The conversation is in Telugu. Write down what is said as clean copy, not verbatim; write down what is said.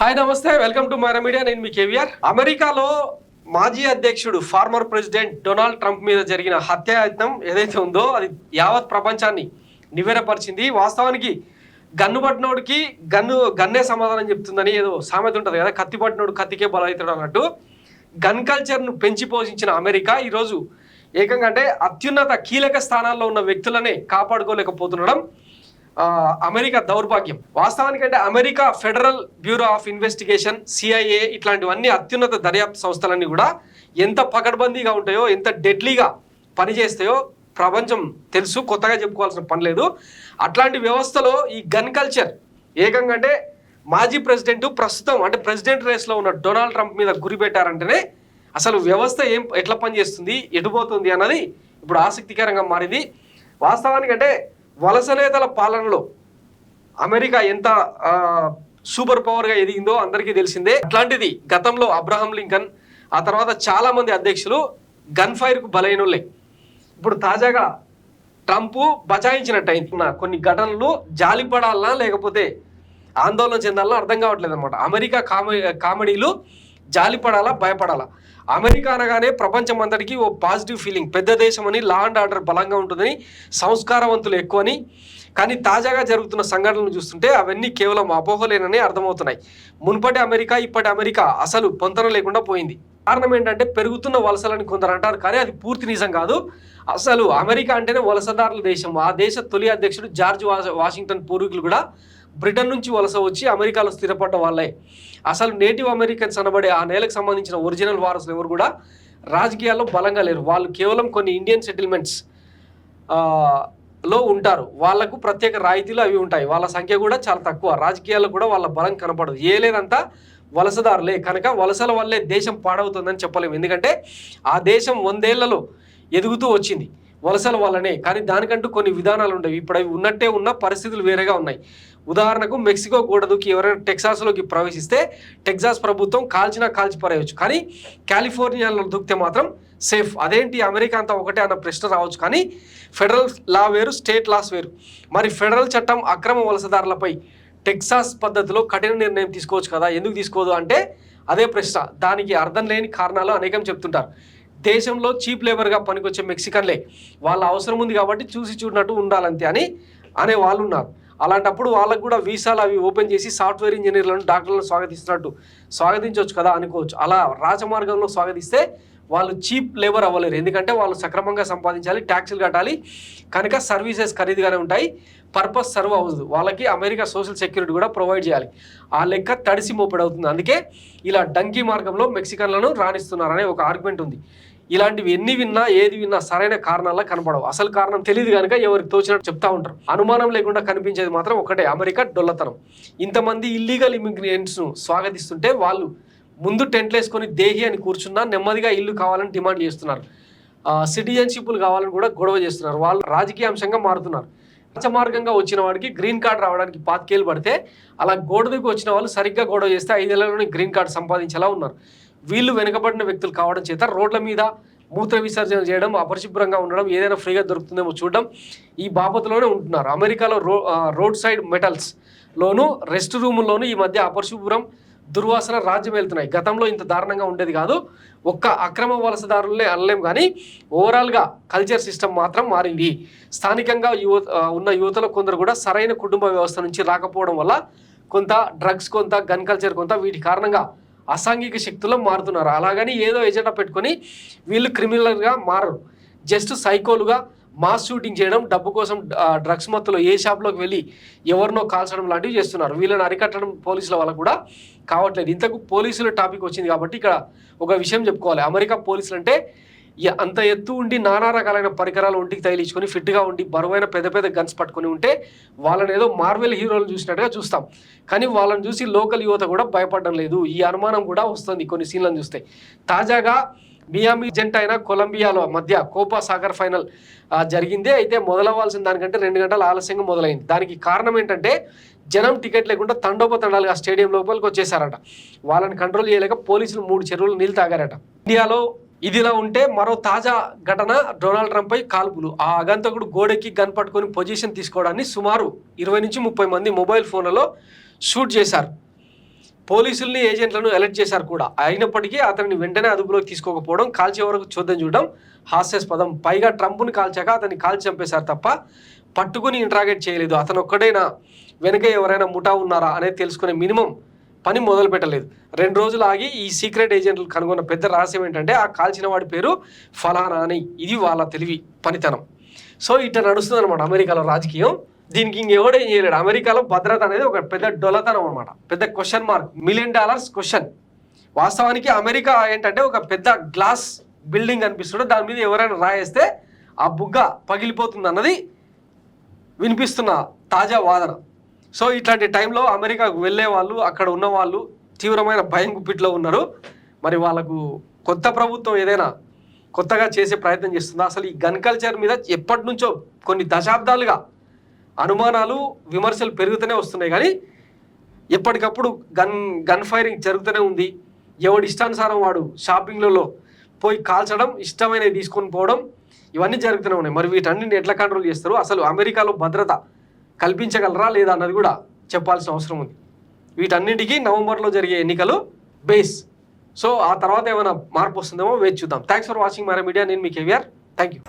హాయ్ నమస్తే, వెల్కమ్ టు మైరా మీడియా. నేను మీ కేవీఆర్. అమెరికాలో మాజీ అధ్యక్షుడు ఫార్మర్ ప్రెసిడెంట్ డొనాల్డ్ ట్రంప్ మీద జరిగిన హత్యాయత్నం ఏదైతే ఉందో అది యావత్ ప్రపంచాన్ని నివేరపరిచింది. వాస్తవానికి గన్ను పట్టినోడికి గన్నే సమాధానం చెప్తుందని ఏదో సామెత ఉంటుంది కదా, కత్తి పట్టినోడు కత్తికే బలవుతాడు అన్నట్టు గన్ కల్చర్ను పెంచి పోషించిన అమెరికా ఈరోజు ఏకంగా అంటే అత్యున్నత కీలక స్థానాల్లో ఉన్న వ్యక్తులనే కాపాడుకోలేకపోతుండడం అమెరికా దౌర్భాగ్యం. వాస్తవానికంటే America federal bureau of investigation, CIA ఇట్లాంటివన్నీ అత్యున్నత దర్యాప్తు సంస్థలన్నీ కూడా ఎంత పకడ్బందీగా ఉంటాయో, ఎంత డెడ్లీగా పనిచేస్తాయో ప్రపంచం తెలుసు, కొత్తగా చెప్పుకోవాల్సిన పని లేదు. అట్లాంటి వ్యవస్థలో ఈ గన్ కల్చర్ ఏకంగా అంటే మాజీ ప్రెసిడెంట్ ప్రస్తుతం అంటే ప్రెసిడెంట్ రేస్లో ఉన్న డొనాల్డ్ ట్రంప్ మీద గురి పెట్టారంటేనే అసలు వ్యవస్థ ఎట్లా పనిచేస్తుంది, ఎటుపోతుంది అన్నది ఇప్పుడు ఆసక్తికరంగా మారింది. వాస్తవానికంటే వలస నేతల పాలనలో అమెరికా ఎంత సూపర్ పవర్గా ఎదిగిందో అందరికీ తెలిసిందే. అట్లాంటిది గతంలో అబ్రహం లింకన్, ఆ తర్వాత చాలామంది అధ్యక్షులు గన్ ఫైర్కు బలైనోళ్ళే. ఇప్పుడు తాజాగా ట్రంప్ బచాయించినట్టయిన కొన్ని ఘటనలు జాలిపడాలనా లేకపోతే ఆందోళన చెందాలనా అర్థం కావట్లేదు అనమాట. అమెరికా కామెడీలు జాలిపడాలా భయపడాలా? అమెరికా అనగానే ప్రపంచం అంతటికీ ఓ పాజిటివ్ ఫీలింగ్, పెద్ద దేశం అని, లా అండ్ ఆర్డర్ బలంగా ఉంటుందని, సంస్కారవంతులు ఎక్కువని. కానీ తాజాగా జరుగుతున్న సంఘటనలు చూస్తుంటే అవన్నీ కేవలం అపోహలేనని అర్థమవుతున్నాయి. మునుపటి అమెరికా ఇప్పటి అమెరికా అసలు పొంతన లేకుండా పోయింది. కారణం ఏంటంటే పెరుగుతున్న వలసలని కొందరు అంటారు, కానీ అది పూర్తి నిజం కాదు. అసలు అమెరికా అంటేనే వలసదారుల దేశం. ఆ దేశ తొలి అధ్యక్షుడు జార్జ్ వాషింగ్టన్ పూర్వీకులు కూడా బ్రిటన్ నుంచి వలస వచ్చి అమెరికాలో స్థిరపడ్డ వాళ్ళే. అసలు నేటివ్ అమెరికన్స్ అనబడే ఆ నేలకు సంబంధించిన ఒరిజినల్ వారసులు ఎవరు కూడా రాజకీయాల్లో బలంగా లేరు. వాళ్ళు కేవలం కొన్ని ఇండియన్ సెటిల్మెంట్స్ లో ఉంటారు. వాళ్లకు ప్రత్యేక రాయితీలు అవి ఉంటాయి. వాళ్ళ సంఖ్య కూడా చాలా తక్కువ. రాజకీయాల్లో కూడా వాళ్ళ బలం కనపడదు. లేదంతా వలసదారులే. కనుక వలసల వల్లే దేశం పాడవుతుందని చెప్పలేము. ఎందుకంటే ఆ దేశం 100 ఏళ్లలో ఎదుగుతూ వచ్చింది వలసల వల్లనే. కానీ దానికంటూ కొన్ని విధానాలు ఉండేవి. ఇప్పుడు అవి ఉన్నట్టే ఉన్న పరిస్థితులు వేరేగా ఉన్నాయి. ఉదాహరణకు మెక్సికో గోడ దూకి ఎవరైనా టెక్సాస్లోకి ప్రవేశిస్తే టెక్సాస్ ప్రభుత్వం కాల్చి పరేయవచ్చు, కానీ కాలిఫోర్నియాలో దూకితే మాత్రం సేఫ్. అదేంటి అమెరికా అంతా ఒకటే అన్న ప్రశ్న రావచ్చు. కానీ ఫెడరల్ లా వేరు, స్టేట్ లాస్ వేరు. మరి ఫెడరల్ చట్టం అక్రమ వలసదారులపై టెక్సాస్ పద్ధతిలో కఠిన నిర్ణయం తీసుకోవచ్చు కదా, ఎందుకు తీసుకోదు అంటే అదే ప్రశ్న. దానికి అర్థం లేని కారణాలు అనేకం చెప్తుంటారు. దేశంలో చీప్ లేబర్గా పనికొచ్చే మెక్సికన్లే, వాళ్ళ అవసరం ఉంది కాబట్టి చూసి చూడనట్టు ఉండాలంతే అనే వాళ్ళు ఉన్నారు. అలాంటప్పుడు వాళ్ళకు కూడా వీసాలు అవి ఓపెన్ చేసి సాఫ్ట్వేర్ ఇంజనీర్లను, డాక్టర్లను స్వాగతించవచ్చు కదా అనుకోవచ్చు. అలా రాజమార్గంలో స్వాగతిస్తే వాళ్ళు చీప్ లేబర్ అవ్వలేరు. ఎందుకంటే వాళ్ళు సక్రమంగా సంపాదించాలి, ట్యాక్సులు కట్టాలి. కనుక సర్వీసెస్ ఖరీదుగానే ఉంటాయి, పర్పస్ సర్వ్ అవ్వదు. వాళ్ళకి అమెరికా సోషల్ సెక్యూరిటీ కూడా ప్రొవైడ్ చేయాలి. ఆ లెక్క తడిసి మోపెడవుతుంది. అందుకే ఇలా డంకీ మార్గంలో మెక్సికన్లను రాణిస్తున్నారనే ఒక ఆర్గ్యుమెంట్ ఉంది. ఇలాంటివి ఏది విన్నా సరైన కారణాల్లో కనపడవు. అసలు కారణం తెలియదు కనుక ఎవరికి తోచినట్టు చెప్తా ఉంటారు. అనుమానం లేకుండా కనిపించేది మాత్రం ఒకటే, అమెరికా డొల్లతనం. ఇంతమంది ఇల్లీగల్ ఇమిగ్రెంట్స్ను స్వాగతిస్తుంటే వాళ్ళు ముందు టెంట్లు వేసుకొని దేహి అని కూర్చున్నా నెమ్మదిగా ఇల్లు కావాలని డిమాండ్ చేస్తున్నారు. సిటిజన్షిప్లు కావాలని కూడా గొడవ చేస్తున్నారు. వాళ్ళు రాజకీయ అంశంగా మారుతున్నారు. రాజమార్గంగా వచ్చిన వాడికి గ్రీన్ కార్డు రావడానికి 5 ఏళ్ళు పడితే అలా గోడకు వచ్చిన వాళ్ళు సరిగ్గా గొడవ చేస్తే 5 ఏళ్లలోనే గ్రీన్ కార్డు సంపాదించేలా ఉన్నారు. వీళ్ళు వెనుకబడిన వ్యక్తులు కావడం చేత రోడ్ల మీద మూత్ర విసర్జన చేయడం, అపరిశుభ్రంగా ఉండడం, ఏదైనా ఫ్రీగా దొరుకుతుందేమో చూడడం, ఈ బాపతలోనే ఉంటున్నారు. అమెరికాలో రోడ్ సైడ్ మెటల్స్లోను, రెస్ట్ రూముల్లోనూ ఈ మధ్య అపరిశుభ్రం, దుర్వాసన రాజ్యం వెళ్తున్నాయి. గతంలో ఇంత దారుణంగా ఉండేది కాదు. ఒక్క అక్రమ వలసదారులనే అనలేం, కానీ ఓవరాల్గా కల్చర్ సిస్టమ్ మాత్రం మారింది. స్థానికంగా ఉన్న యువతలో కొందరు కూడా సరైన కుటుంబ వ్యవస్థ నుంచి రాకపోవడం వల్ల కొంత డ్రగ్స్, కొంత గన్ కల్చర్, కొంత వీటి కారణంగా అసాంఘిక శక్తుల్లో మారుతున్నారు. అలాగని ఏదో ఎజెండా పెట్టుకొని వీళ్ళు క్రిమినల్గా మారరు. జస్ట్ సైకోలుగా మాస్ షూటింగ్ చేయడం, డబ్బు కోసం డ్రగ్స్ మత్తులో ఏ షాప్లోకి వెళ్ళి ఎవరినో కాల్చడం లాంటివి చేస్తున్నారు. వీళ్ళని అరికట్టడం పోలీసుల వల్ల కూడా కావట్లేదు. ఇంతకు పోలీసుల టాపిక్ వచ్చింది కాబట్టి ఇక్కడ ఒక విషయం చెప్పుకోవాలి. అమెరికా పోలీసులు అంటే అంత ఎత్తు ఉండి నానా రకాలైన పరికరాలు ఒంటికి తగిలించుకొని ఫిట్గా ఉండి బరువైన పెద్ద గన్స్ పట్టుకొని ఉంటే వాళ్ళని ఏదో మార్వెల్ హీరోలు చూసినట్టుగా చూస్తాం. కానీ వాళ్ళని చూసి లోకల్ యువత కూడా భయపడడం లేదు. ఈ అనుమానం కూడా వస్తుంది కొన్ని సీన్లను చూస్తే. తాజాగా మియామి జంట అయిన కొలంబియాలో మధ్య కోపా సాగర్ ఫైనల్ జరిగింది. అయితే మొదలవ్వాల్సిన దానికంటే 2 గంటలు ఆలస్యంగా మొదలైంది. దానికి కారణం ఏంటంటే జనం టికెట్ లేకుండా తండోపతండాలుగా స్టేడియం లోపలికి వచ్చేసారట. వాళ్ళని కంట్రోల్ చేయలేక పోలీసులు 3 చెరువులు నీళ్ళు తాగారట. ఇండియాలో ఇదిలా ఉంటే మరో తాజా ఘటన, డొనాల్డ్ ట్రంప్ పై కాల్పులు. ఆ అగంతకుడు గోడెక్కి గన్ పట్టుకొని పొజిషన్ తీసుకోవడాన్ని సుమారు 20 నుంచి 30 మంది మొబైల్ ఫోన్లలో షూట్ చేశారు. పోలీసుల్ని ఏజెంట్లను అలర్ట్ చేశారు కూడా. అయినప్పటికీ అతన్ని వెంటనే అదుపులోకి తీసుకోకపోవడం, కాల్చే వరకు చూద్దాం చూడడం హాస్యాస్పదం. పైగా ట్రంప్ను కాల్చాక అతన్ని కాల్చి చంపేశారు తప్ప పట్టుకుని ఇంట్రాగేట్ చేయలేదు. అతను ఒక్కడైనా వెనక ఎవరైనా ముఠా ఉన్నారా అనేది తెలుసుకునే మినిమం పని మొదలు పెట్టలేదు. 2 రోజులు ఆగి ఈ సీక్రెట్ ఏజెంట్లు కనుగొన్న పెద్ద రహస్యం ఏంటంటే ఆ కాల్చిన వాడి పేరు ఫలానా అని. ఇది వాళ్ళ తెలివి పనితనం. సో ఇట్లా నడుస్తుంది అనమాట అమెరికాలో రాజకీయం. దీనికి ఇంకెవడేం చేయలేడు. అమెరికాలో భద్రత అనేది ఒక పెద్ద డొలతనం అనమాట, పెద్ద క్వశ్చన్ మార్క్, $1 మిలియన్ క్వశ్చన్. వాస్తవానికి అమెరికా ఏంటంటే ఒక పెద్ద గ్లాస్ బిల్డింగ్ అనిపిస్తుంటే దాని మీద ఎవరైనా రాయేస్తే ఆ బుగ్గ పగిలిపోతుంది అన్నది వినిపిస్తున్న తాజా వాదన. సో ఇట్లాంటి టైంలో అమెరికాకు వెళ్ళే వాళ్ళు, అక్కడ ఉన్న వాళ్ళు తీవ్రమైన భయం గుప్పిట్లో ఉన్నారు. మరి వాళ్ళకు కొత్త ప్రభుత్వం ఏదైనా కొత్తగా చేసే ప్రయత్నం చేస్తుందా? అసలు ఈ గన్ కల్చర్ మీద ఎప్పటి నుంచో కొన్ని దశాబ్దాలుగా అనుమానాలు, విమర్శలు పెరుగుతూనే వస్తున్నాయి. కానీ ఎప్పటికప్పుడు గన్ ఫైరింగ్ జరుగుతూనే ఉంది. ఎవడి ఇష్టానుసారం వాడు షాపింగ్లలో పోయి కాల్చడం, ఇష్టమైనవి తీసుకొని పోవడం, ఇవన్నీ జరుగుతూనే ఉన్నాయి. మరి వీటన్నిటిని ఎట్లా కంట్రోల్ చేస్తారు? అసలు అమెరికాలో భద్రత కల్పించగలరా లేదా అన్నది కూడా చెప్పాల్సిన అవసరం ఉంది. వీటన్నిటికీ నవంబర్లో జరిగే ఎన్నికలు బేస్. సో ఆ తర్వాత ఏమైనా మార్పు వస్తుందేమో వేచి చూద్దాం. Thanks for watching my media. నేను మీ కేవీఆర్. Thank you.